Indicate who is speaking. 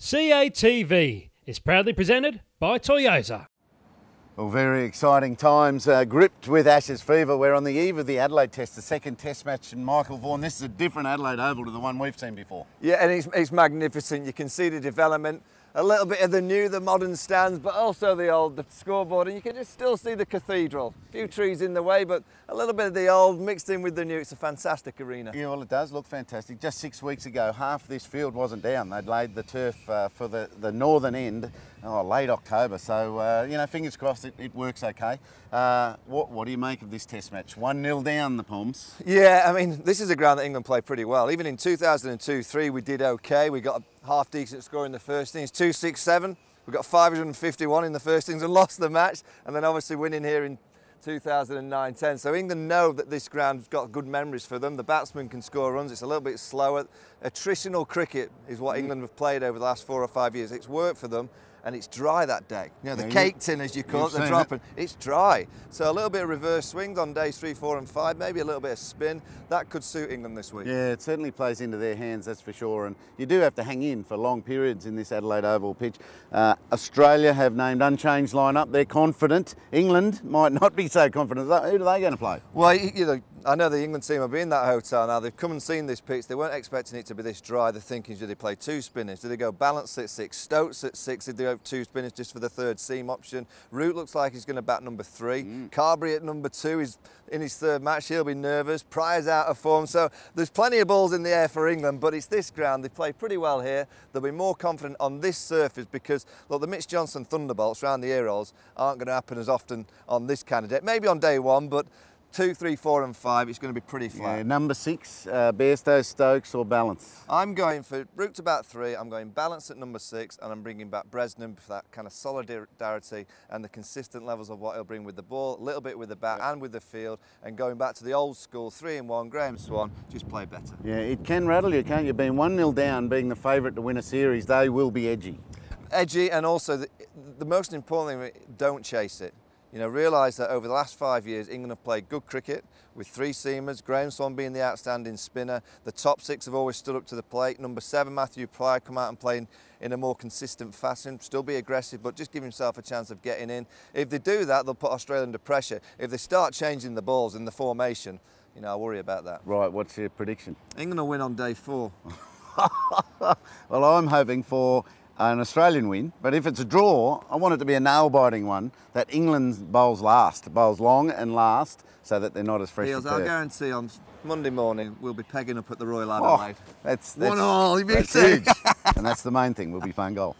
Speaker 1: CATV is proudly presented by Toyota.
Speaker 2: Well, very exciting times, gripped with Ashes fever. We're on the eve of the Adelaide Test, the second Test match in Michael Vaughan. This is a different Adelaide Oval to the one we've seen before.
Speaker 3: Yeah, and it's magnificent. You can see the development, a little bit of the new, the modern stands, but also the old, the scoreboard, and you can just still see the cathedral. A few trees in the way, but a little bit of the old mixed in with the new. It's a fantastic arena.
Speaker 2: Yeah, well, it does look fantastic. Just 6 weeks ago, half this field wasn't down. They'd laid the turf for the northern end, late October. So, fingers crossed it works okay. What do you make of this Test match? 1-0 down the Poms.
Speaker 3: Yeah, I mean, this is a ground that England played pretty well. Even in 2002-03, we did okay. We got a half-decent score in the first innings, 267. We got 551 in the first innings and lost the match. And then obviously winning here in 2009-10. So England know that this ground's got good memories for them. The batsmen can score runs. It's a little bit slower. Attritional cricket is what England have played over the last 4 or 5 years. It's worked for them. And it's dry that day. You know, the cake tin, as you call it, the dropping, it's dry. So a little bit of reverse swings on days 3, 4 and 5, maybe a little bit of spin. That could suit England this week.
Speaker 2: Yeah, it certainly plays into their hands, that's for sure. And you do have to hang in for long periods in this Adelaide Oval pitch. Australia have named unchanged lineup. They're confident. England might not be so confident. Who are they going to play?
Speaker 3: Well, I know the England team will be in that hotel now. They've come and seen this pitch. They weren't expecting it to be this dry. They're thinking, do they play 2 spinners? Do they go balanced at 6? Stokes at 6? Did they go 2 spinners just for the third seam option? Root looks like he's going to bat number 3. Carberry at number 2 is in his 3rd match. He'll be nervous. Pryor's out of form. So there's plenty of balls in the air for England, but it's this ground. They play pretty well here. They'll be more confident on this surface because, look, the Mitch Johnson Thunderbolts round the ear rolls aren't going to happen as often on this candidate. Maybe on day 1, but 2, 3, 4 and 5, it's going to be pretty flat.
Speaker 2: Yeah, number 6, Bairstow, Stokes or balance?
Speaker 3: I'm going for root to bat 3, I'm going balance at number 6, and I'm bringing back Bresnan for that kind of solidarity and the consistent levels of what he'll bring with the ball, a little bit with the bat and with the field, and going back to the old school 3-in-1, Graham Swan, just play better.
Speaker 2: Yeah, it can rattle you, can't you? Being 1-0 down, being the favourite to win a series, they will be edgy.
Speaker 3: Edgy, and also the most important thing, don't chase it. You know, realise that over the last 5 years, England have played good cricket with 3 seamers, Graham Swan being the outstanding spinner. The top 6 have always stood up to the plate. Number 7, Matthew Pryor, come out and play in a more consistent fashion, still be aggressive, but just give himself a chance of getting in. If they do that, they'll put Australia under pressure. If they start changing the balls in the formation, I worry about that.
Speaker 2: Right, what's your prediction?
Speaker 3: England will win on day 4.
Speaker 2: Well, I'm hoping for an Australian win, but if it's a draw, I want it to be a nail-biting one that England bowls long and last, so that they're not as fresh as
Speaker 3: I'll
Speaker 2: Perth.
Speaker 3: guarantee on Monday morning we'll be pegging up at the Royal Adelaide.
Speaker 2: That's
Speaker 3: 1-1,
Speaker 2: huge. And that's the main thing, we'll be playing golf.